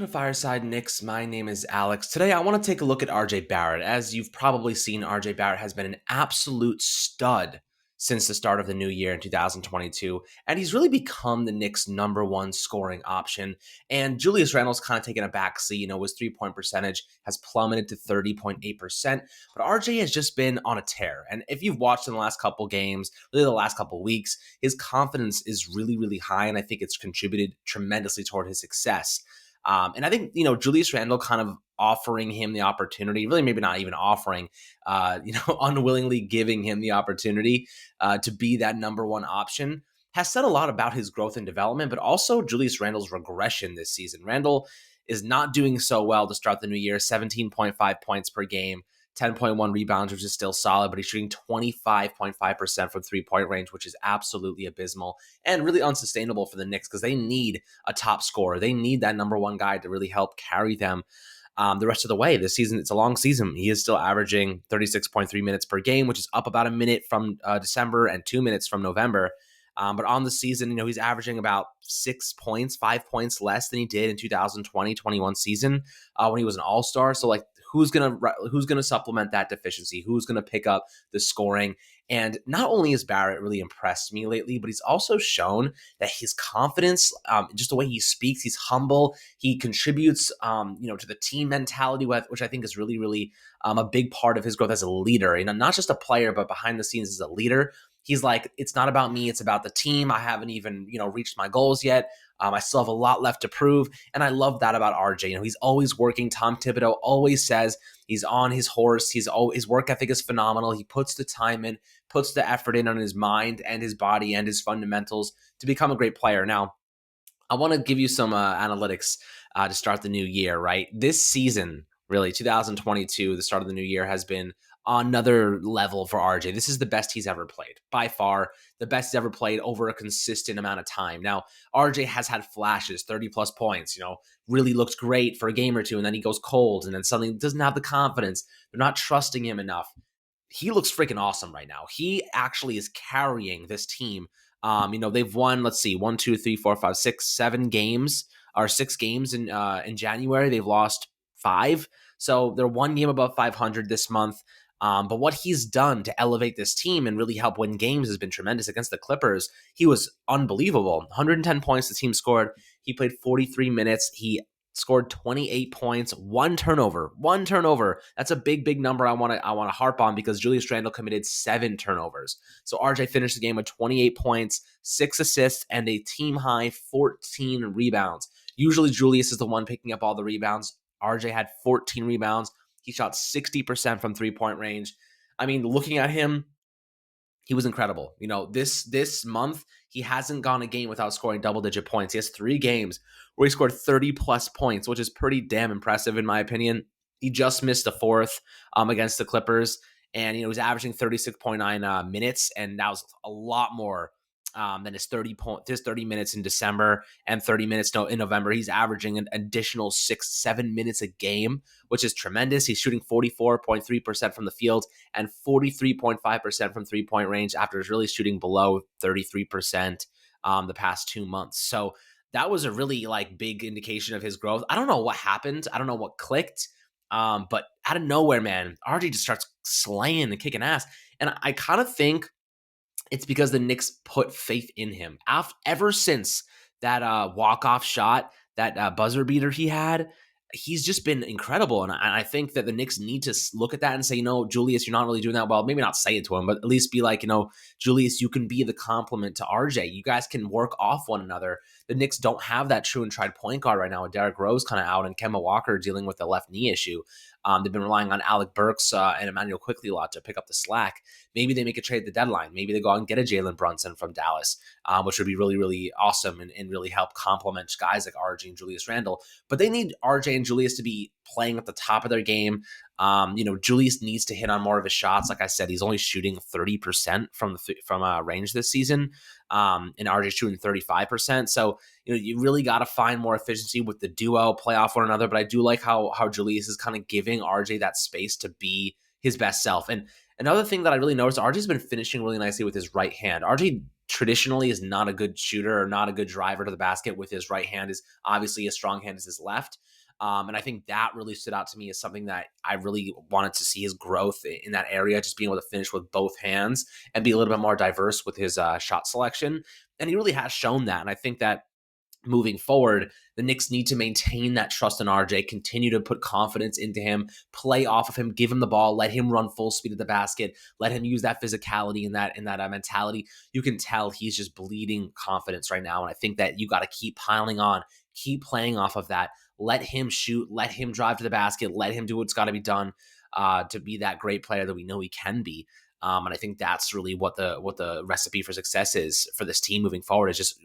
Welcome to Fireside Knicks. My name is Alex. Today I want to take a look at RJ Barrett. As you've probably seen, RJ Barrett has been an absolute stud since the start of the new year in 2022, and he's really become the Knicks' number one scoring option. And Julius Randle's kind of taken a backseat. His three-point percentage has plummeted to 30.8%, but RJ has just been on a tear. And if you've watched in the last couple games, really the last couple weeks, his confidence is really, really high, and I think it's contributed tremendously toward his success. And I think, Julius Randle kind of offering him the opportunity, really maybe not even offering, unwillingly giving him the opportunity to be that number one option has said a lot about his growth and development, but also Julius Randle's regression this season. Randle is not doing so well to start the new year, 17.5 points per game, 10.1 rebounds, which is still solid, but he's shooting 25.5% from three-point range, which is absolutely abysmal and really unsustainable for the Knicks because they need a top scorer. They need that number one guy to really help carry them the rest of the way. This season, it's a long season. He is still averaging 36.3 minutes per game, which is up about a minute from December and 2 minutes from November. But on the season, he's averaging about 6 points, 5 points less than he did in 2020-21 season when he was an all-star. So who's gonna supplement that deficiency? Who's gonna pick up the scoring? And not only has Barrett really impressed me lately, but he's also shown that his confidence, just the way he speaks, he's humble. He contributes, to the team mentality, which I think is really, really a big part of his growth as a leader. Not just a player, but behind the scenes as a leader. He's like, it's not about me, it's about the team. I haven't even, reached my goals yet. I still have a lot left to prove. And I love that about RJ. He's always working. Tom Thibodeau always says he's on his horse. His work ethic is phenomenal. He puts the time in, puts the effort in on his mind and his body and his fundamentals to become a great player. Now, I want to give you some analytics to start the new year, right? This season, really, 2022, the start of the new year, has been another level for RJ. This is the best he's ever played. By far, the best he's ever played over a consistent amount of time. Now, RJ has had flashes, 30-plus points, really looks great for a game or two, and then he goes cold, and then suddenly doesn't have the confidence. They're not trusting him enough. He looks freaking awesome right now. He actually is carrying this team. They've won, let's see, 1, 2, 3, 4, 5, 6, 7 games, or 6 games in January. They've lost 5. So they're 1 game above 500 this month. But what he's done to elevate this team and really help win games has been tremendous. Against the Clippers, he was unbelievable. 110 points the team scored. He played 43 minutes. He scored 28 points, 1 turnover. 1 turnover. That's a big, big number I want to harp on because Julius Randle committed 7 turnovers. So RJ finished the game with 28 points, 6 assists, and a team-high 14 rebounds. Usually Julius is the one picking up all the rebounds. RJ had 14 rebounds. He shot 60% from three-point range. I mean, looking at him, he was incredible. This month, he hasn't gone a game without scoring double-digit points. He has 3 games where he scored 30-plus points, which is pretty damn impressive in my opinion. He just missed the 4th against the Clippers, and he was averaging 36.9 minutes, and that was a lot more than his 30 minutes in December and 30 minutes in November. He's averaging an additional 6-7 minutes a game, which is tremendous. He's shooting 44.3% from the field and 43.5% from three-point range after really shooting below 33% the past 2 months. So that was a really big indication of his growth. I don't know what happened. I don't know what clicked. But out of nowhere, man, RJ just starts slaying and kicking ass. And I kind of think it's because the Knicks put faith in him. Ever since that walk-off shot, that buzzer beater he had, he's just been incredible. And I think that the Knicks need to look at that and say, Julius, you're not really doing that well. Maybe not say it to him, but at least be like, Julius, you can be the complement to RJ. You guys can work off one another. The Knicks don't have that true and tried point guard right now with Derrick Rose kind of out and Kemba Walker dealing with the left knee issue. They've been relying on Alec Burks and Emmanuel Quickley a lot to pick up the slack. Maybe they make a trade at the deadline. Maybe they go out and get a Jalen Brunson from Dallas, which would be really, really awesome and really help complement guys like RJ and Julius Randle. But they need RJ and Julius to be playing at the top of their game. Julius needs to hit on more of his shots. Like I said, he's only shooting 30% from range this season, and RJ shooting 35%. So you really got to find more efficiency with the duo, play off one another. But I do like how Julius is kind of giving RJ that space to be his best self. And another thing that I really noticed, RJ's been finishing really nicely with his right hand. RJ traditionally is not a good shooter or not a good driver to the basket with his right hand, is obviously as strong hand as his left. And I think that really stood out to me as something that I really wanted to see his growth in that area, just being able to finish with both hands and be a little bit more diverse with his shot selection. And he really has shown that. And I think that moving forward, the Knicks need to maintain that trust in RJ, continue to put confidence into him, play off of him, give him the ball, let him run full speed at the basket, let him use that physicality and that mentality. You can tell he's just bleeding confidence right now, and I think that you got to keep piling on, keep playing off of that. Let him shoot, let him drive to the basket, let him do what's got to be done to be that great player that we know he can be. And I think that's really what the recipe for success is for this team moving forward. Is just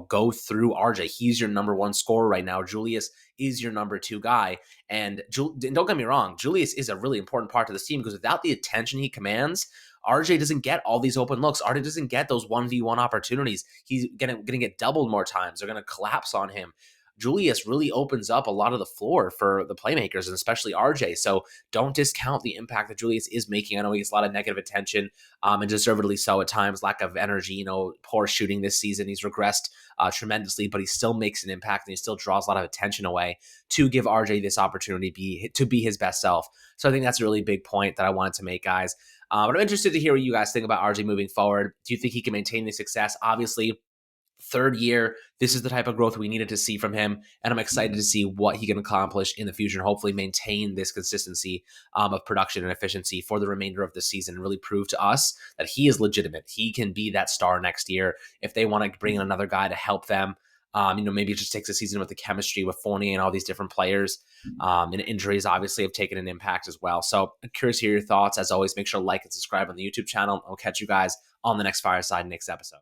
go through RJ. He's your number one scorer right now. Julius is your number two guy. And don't get me wrong, Julius is a really important part of this team because without the attention he commands, RJ doesn't get all these open looks. RJ doesn't get those 1v1 opportunities. He's gonna get doubled more times. They're gonna collapse on him. Julius really opens up a lot of the floor for the playmakers and especially RJ. So don't discount the impact that Julius is making. I know he gets a lot of negative attention, and deservedly so at times. Lack of energy, poor shooting this season. He's regressed tremendously, but he still makes an impact and he still draws a lot of attention away to give RJ this opportunity to be his best self. So I think that's a really big point that I wanted to make, guys. But I'm interested to hear what you guys think about RJ moving forward. Do you think he can maintain the success? Obviously, third year, this is the type of growth we needed to see from him, and I'm excited to see what he can accomplish in the future and hopefully maintain this consistency of production and efficiency for the remainder of the season and really prove to us that he is legitimate. He can be that star next year if they want to bring in another guy to help them. Maybe it just takes a season with the chemistry with Fournier and all these different players. And injuries obviously have taken an impact as well. So I'm curious to hear your thoughts. As always, make sure to like and subscribe on the YouTube channel. I'll catch you guys on the next Fireside Knicks episode.